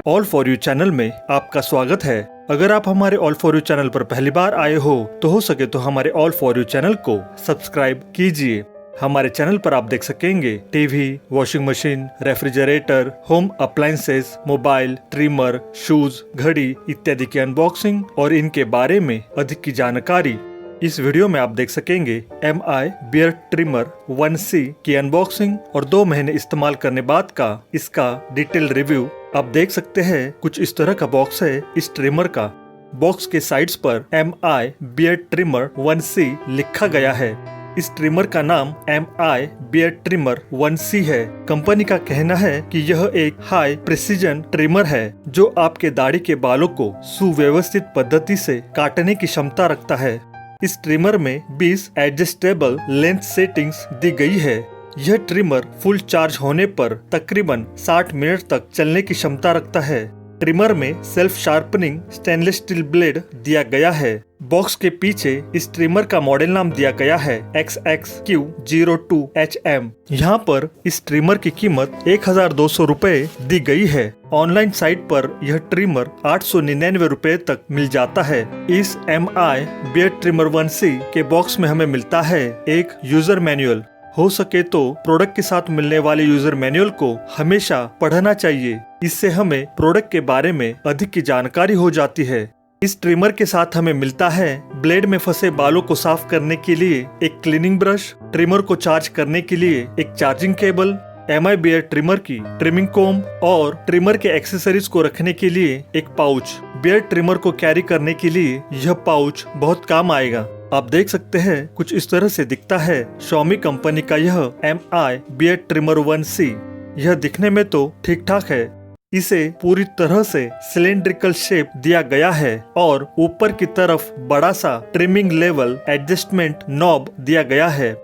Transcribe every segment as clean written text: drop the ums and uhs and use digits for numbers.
All for you channel में आपका स्वागत है। अगर आप हमारे ऑल फॉर यू चैनल पर पहली बार आए हो सके तो हमारे ऑल फॉर यू चैनल को सब्सक्राइब कीजिए। हमारे चैनल पर आप देख सकेंगे TV, washing machine, refrigerator, home appliances, mobile, trimmer, shoes, घड़ी इत्यादि की अनबॉक्सिंग और इनके बारे में अधिक की जानकारी। इस वीडियो में आप देख सकेंगे MI बियर्ड ट्रिमर 1C की अनबॉक्सिंग और 2 महीने इस्तेमाल करने बाद का इसका डिटेल रिव्यू। आप देख सकते हैं कुछ इस तरह का बॉक्स है इस ट्रिमर का। बॉक्स के साइड्स पर MI बियर्ड ट्रिमर 1C लिखा गया है। इस ट्रिमर का नाम MI बियर्ड ट्रिमर 1C है। कंपनी का कहना है कि यह एक हाई प्रिसीजन ट्रिमर है जो आपके दाढ़ी के बालों को सुव्यवस्थित पद्धति से काटने की क्षमता रखता है। इस ट्रिमर में 20 एडजस्टेबल लेंथ सेटिंग्स दी गई है। यह ट्रिमर फुल चार्ज होने पर तकरीबन 60 मिनट तक चलने की क्षमता रखता है। ट्रिमर में self sharpening stainless steel blade दिया गया है। बॉक्स के पीछे इस ट्रिमर का मॉडल नाम दिया गया है XXQ02HM। यहाँ पर इस ट्रिमर की कीमत 1200 रुपए दी गई है। ऑनलाइन साइट पर यह ट्रिमर 899 रुपए तक मिल जाता है। इस MI बियर्ड ट्रिमर 1C के बॉक्स में हमें मिलता है एक यूजर मैनुअल। हो सके तो प्रोडक्ट के साथ मिलने वाले यूजर मैनुअल को हमेशा पढ़ना चाहिए। इससे हमें प्रोडक्ट के बारे में अधिक की जानकारी हो जाती है। इस ट्रिमर के साथ हमें मिलता है ब्लेड में फंसे बालों को साफ करने के लिए एक क्लीनिंग ब्रश, ट्रिमर को चार्ज करने के लिए एक charging cable, MI beard trimmer की ट्रिमिंग कोम और ट्रिमर के एक्सेसरीज को रखने के लिए एक पाउच। बियर्ड ट्रिमर को कैरी करने के लिए यह पाउच बहुत काम आएगा। आप देख सकते हैं कुछ इस तरह से दिखता है Xiaomi कंपनी का यह MI बियर्ड ट्रिमर 1C। यह दिखने में तो ठीक ठाक है। इसे पूरी तरह से सिलेंड्रिकल शेप दिया गया है और ऊपर की तरफ बड़ा सा ट्रिमिंग लेवल एडजस्टमेंट नॉब दिया गया है।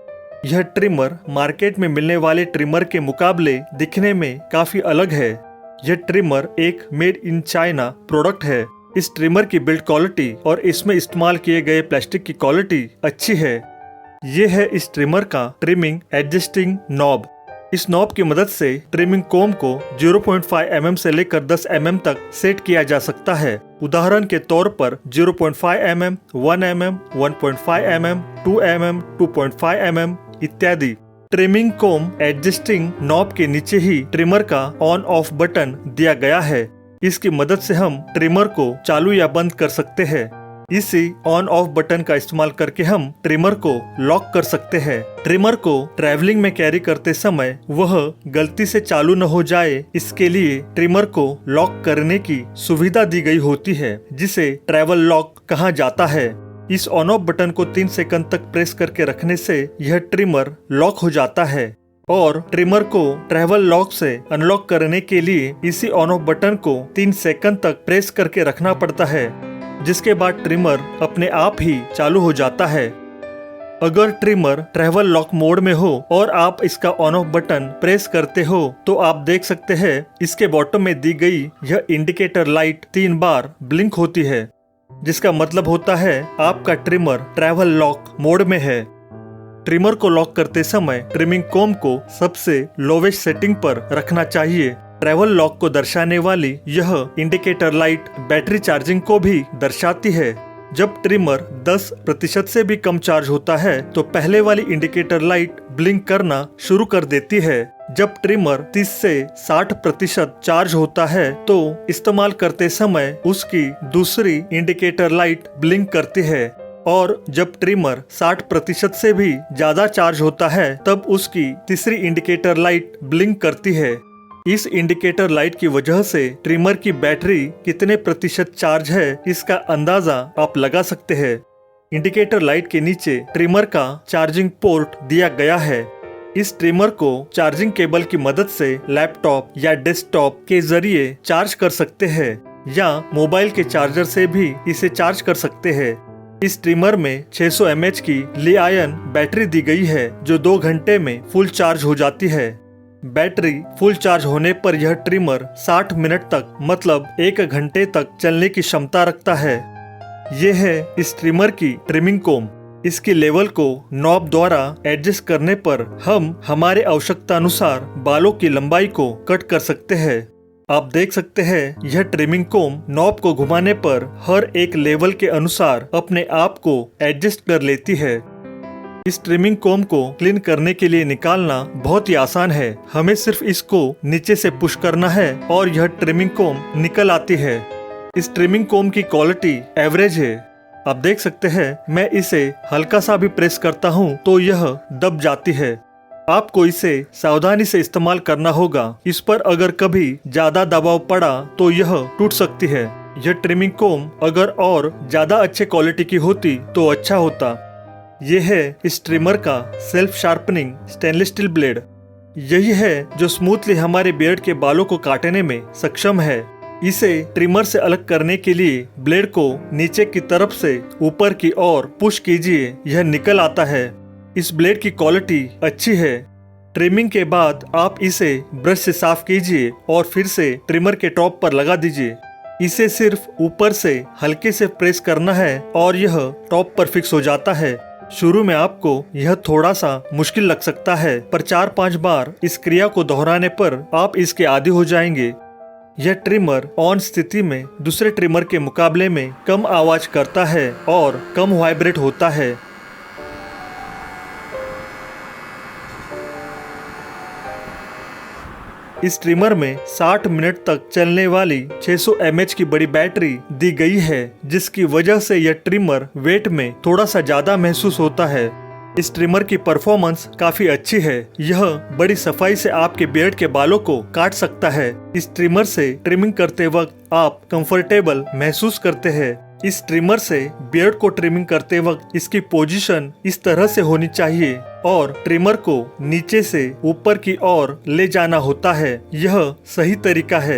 यह ट्रिमर मार्केट में मिलने वाले ट्रिमर के मुकाबले दिखने में काफी अलग है। यह ट्रिमर एक मेड इन चाइना प्रोडक्ट है। इस ट्रिमर की बिल्ड क्वालिटी और इसमें इस्तेमाल किए गए प्लास्टिक की क्वालिटी अच्छी है। ये है इस ट्रिमर का ट्रिमिंग एडजस्टिंग नॉब। इस नॉब की मदद से ट्रिमिंग कोम को 0.5 mm से लेकर 10 mm तक सेट किया जा सकता है। उदाहरण के तौर पर 0.5 mm, 1 mm, 1.5 mm, 2 mm, 2.5 mm इत्यादि। ट्रिमिंग कोम एडजस्टिंग नॉब के नीचे ही ट्रिमर का ऑन ऑफ बटन दिया गया है। इसकी मदद से हम ट्रिमर को चालू या बंद कर सकते हैं। इसी ऑन ऑफ बटन का इस्तेमाल करके हम ट्रिमर को लॉक कर सकते हैं। ट्रिमर को ट्रैवलिंग में कैरी करते समय वह गलती से चालू न हो जाए, इसके लिए ट्रिमर को लॉक करने की सुविधा दी गई होती है, जिसे ट्रैवल लॉक कहा जाता है। इस ऑन ऑफ बटन को 3 सेकंड तक प्रेस करके रखने से यह ट्रिमर लॉक हो जाता है और ट्रिमर को ट्रैवल लॉक से अनलॉक करने के लिए इसी ऑन ऑफ बटन को 3 सेकंड तक प्रेस करके रखना पड़ता है, जिसके बाद ट्रिमर अपने आप ही चालू हो जाता है। अगर ट्रिमर ट्रैवल लॉक मोड में हो और आप इसका ऑन ऑफ बटन प्रेस करते हो तो आप देख सकते हैं इसके बॉटम में दी गई यह इंडिकेटर लाइट 3 बार ब्लिंक होती है, जिसका मतलब होता है आपका ट्रिमर ट्रैवल लॉक मोड में है। ट्रिमर को लॉक करते समय ट्रिमिंग कोम को सबसे लोवेस्ट सेटिंग पर रखना चाहिए। ट्रैवल लॉक को दर्शाने वाली यह इंडिकेटर लाइट बैटरी चार्जिंग को भी दर्शाती है। जब ट्रिमर 10% से भी कम चार्ज होता है तो पहले वाली इंडिकेटर लाइट ब्लिंक करना शुरू कर देती है। जब ट्रिमर 30 से 60% चार्ज होता है तो इस्तेमाल करते समय उसकी दूसरी इंडिकेटर लाइट ब्लिंक करती है और जब ट्रिमर 60% से भी ज्यादा चार्ज होता है तब उसकी तीसरी इंडिकेटर लाइट ब्लिंक करती है। इस इंडिकेटर लाइट की वजह से ट्रिमर की बैटरी कितने प्रतिशत चार्ज है इसका अंदाजा आप लगा सकते हैं। इंडिकेटर लाइट के नीचे ट्रिमर का चार्जिंग पोर्ट दिया गया है। इस ट्रिमर को चार्जिंग केबल की मदद से लैपटॉप या डेस्कटॉप के जरिए चार्ज कर सकते हैं या मोबाइल के चार्जर से भी इसे चार्ज कर सकते हैं। इस ट्रिमर में 600 mAh की लिथियम बैटरी दी गई है जो 2 घंटे में फुल चार्ज हो जाती है। बैटरी फुल चार्ज होने पर यह ट्रिमर 60 मिनट तक मतलब 1 घंटे तक चलने की क्षमता रखता है। यह है इस ट्रिमर की ट्रिमिंग कोम। इसकी लेवल को नॉब द्वारा एडजस्ट करने पर हम हमारे आवश्यकता अनुसार बालों की लंबाई को कट कर सकते हैं। आप देख सकते हैं यह ट्रिमिंग कोम नॉब को घुमाने पर हर एक लेवल के अनुसार अपने आप को एडजस्ट कर लेती है। इस ट्रिमिंग कोम को क्लीन करने के लिए निकालना बहुत ही आसान है। हमें सिर्फ इसको नीचे से पुश करना है और यह ट्रिमिंग कोम निकल आती है। इस ट्रिमिंग कोम की क्वालिटी एवरेज है। आप देख सकते हैं मैं इसे हल्का सा भी प्रेस करता हूँ तो यह दब जाती है। आपको इसे सावधानी से इस्तेमाल करना होगा। इस पर अगर कभी ज्यादा दबाव पड़ा तो यह टूट सकती है। यह ट्रिमिंग कोम अगर और ज्यादा अच्छे क्वालिटी की होती तो अच्छा होता। यह है इस ट्रिमर का self sharpening stainless steel blade. यही है जो स्मूथली हमारे बियर्ड के बालों को काटने में सक्षम है। इसे ट्रिमर से अलग करने के लिए ब्लेड को नीचे की तरफ से ऊपर की ओर पुश कीजिए, यह निकल आता है। इस ब्लेड की क्वालिटी अच्छी है। ट्रिमिंग के बाद आप इसे ब्रश से साफ कीजिए और फिर से ट्रिमर के टॉप पर लगा दीजिए। इसे सिर्फ ऊपर से हल्के से प्रेस करना है और यह टॉप पर फिक्स हो जाता है। शुरू में आपको यह थोड़ा सा मुश्किल लग सकता है, पर 4-5 बार इस क्रिया को दोहराने पर आप इसके आदी हो जाएंगे। यह ट्रिमर ऑन स्थिति में दूसरे ट्रिमर के मुकाबले में कम आवाज करता है और कम वाइब्रेट होता है। इस ट्रिमर में 60 मिनट तक चलने वाली 600 mAh की बड़ी बैटरी दी गई है, जिसकी वजह से यह ट्रिमर वेट में थोड़ा सा ज्यादा महसूस होता है। इस ट्रिमर की परफॉर्मेंस काफी अच्छी है। यह बड़ी सफाई से आपके बियर्ड के बालों को काट सकता है। इस ट्रिमर से ट्रिमिंग करते वक्त आप कंफर्टेबल महसूस करते हैं। इस ट्रिमर से बियर्ड को ट्रिमिंग करते वक्त इसकी पोजीशन इस तरह से होनी चाहिए और ट्रिमर को नीचे से ऊपर की ओर ले जाना होता है। यह सही तरीका है।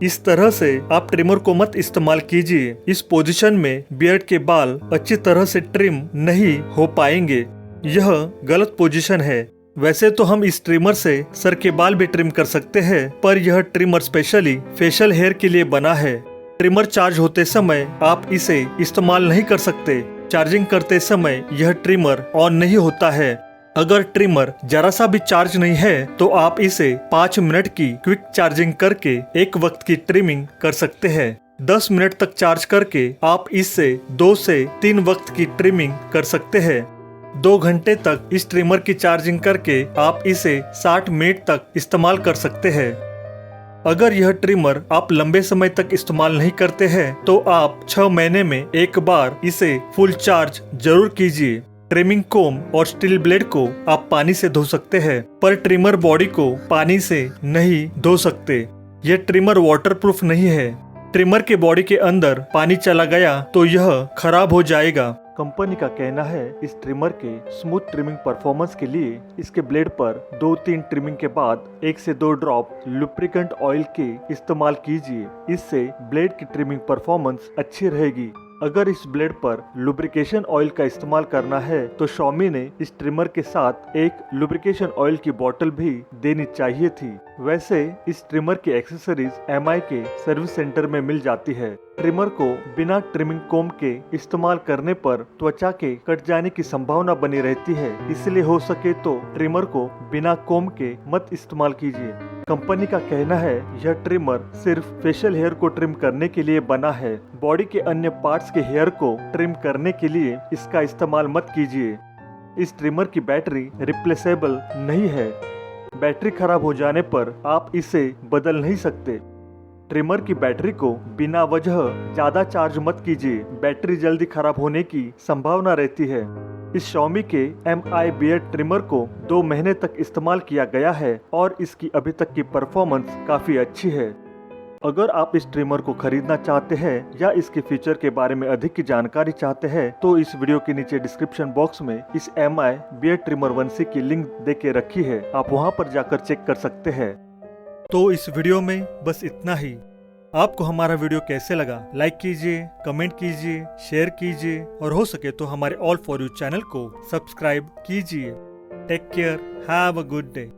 इस तरह से आप ट्रिमर को मत इस्तेमाल कीजिए। इस पोजीशन में बियर्ड के बाल अच्छी तरह से ट्रिम नहीं हो पाएंगे। यह गलत पोजीशन है। वैसे तो हम इस ट्रिमर से सर के बाल भी ट्रिम कर सकते हैं, पर यह ट्रिमर स्पेशली फेशियल हेयर के लिए बना है। ट्रिमर चार्ज होते समय आप इसे इस्तेमाल नहीं कर सकते। चार्जिंग करते समय यह ट्रिमर ऑन नहीं होता है। अगर ट्रिमर जरा सा भी चार्ज नहीं है तो आप इसे 5 मिनट की क्विक चार्जिंग करके एक वक्त की ट्रिमिंग कर सकते हैं। 10 मिनट तक चार्ज करके आप इससे 2 से 3 वक्त की ट्रिमिंग कर सकते हैं। 2 घंटे तक इस ट्रिमर की चार्जिंग करके आप इसे 60 मिनट तक इस्तेमाल कर सकते हैं। अगर यह ट्रिमर आप लंबे समय तक इस्तेमाल नहीं करते हैं तो आप 6 महीने में एक बार इसे फुल चार्ज जरूर कीजिए। ट्रिमिंग कोम और स्टील ब्लेड को आप पानी से धो सकते हैं, पर ट्रिमर बॉडी को पानी से नहीं धो सकते। यह ट्रिमर वाटरप्रूफ नहीं है। ट्रिमर के बॉडी के अंदर पानी चला गया तो यह खराब हो जाएगा। कंपनी का कहना है इस ट्रिमर के स्मूथ ट्रिमिंग परफॉर्मेंस के लिए इसके ब्लेड पर 2-3 ट्रिमिंग के बाद 1 से 2 ड्रॉप लुब्रिकेंट ऑयल के इस्तेमाल कीजिए। इससे ब्लेड की ट्रिमिंग परफॉर्मेंस अच्छी रहेगी। अगर इस ब्लेड पर लुब्रिकेशन ऑयल का इस्तेमाल करना है तो Xiaomi ने इस ट्रिमर के साथ एक लुब्रिकेशन ऑयल की बोतल भी देनी चाहिए थी। वैसे इस ट्रिमर की एक्सेसरीज MI के सर्विस सेंटर में मिल जाती है। ट्रिमर को बिना ट्रिमिंग कोम के इस्तेमाल करने पर त्वचा के कट जाने की संभावना बनी रहती है, इसलिए हो सके तो ट्रिमर को बिना कोम के मत इस्तेमाल कीजिए। कंपनी का कहना है यह ट्रिमर सिर्फ फेशियल हेयर को ट्रिम करने के लिए बना है। बॉडी के अन्य पार्ट्स के हेयर को ट्रिम करने के लिए इसका इस्तेमाल मत कीजिए। इस ट्रिमर की बैटरी रिप्लेसेबल नहीं है। बैटरी खराब हो जाने पर आप इसे बदल नहीं सकते। ट्रिमर की बैटरी को बिना वजह ज्यादा चार्ज मत कीजिए, बैटरी जल्दी खराब होने की संभावना रहती है। इस Xiaomi के MI बियर्ड ट्रिमर को 2 महीने तक इस्तेमाल किया गया है और इसकी अभी तक की परफॉर्मेंस काफी अच्छी है। अगर आप इस ट्रिमर को खरीदना चाहते हैं या इसके फीचर के बारे में अधिक की जानकारी चाहते हैं तो इस वीडियो के नीचे डिस्क्रिप्शन बॉक्स में इस MI बियर्ड ट्रिमर 1C की लिंक दे के रखी है, आप वहां पर जाकर चेक कर सकते हैं। तो इस वीडियो में बस इतना ही। आपको हमारा वीडियो कैसे लगा लाइक कीजिए, कमेंट कीजिए, शेयर कीजिए और हो सके तो हमारे ऑल फॉर यू चैनल को सब्सक्राइब कीजिए। Take care, have a good day.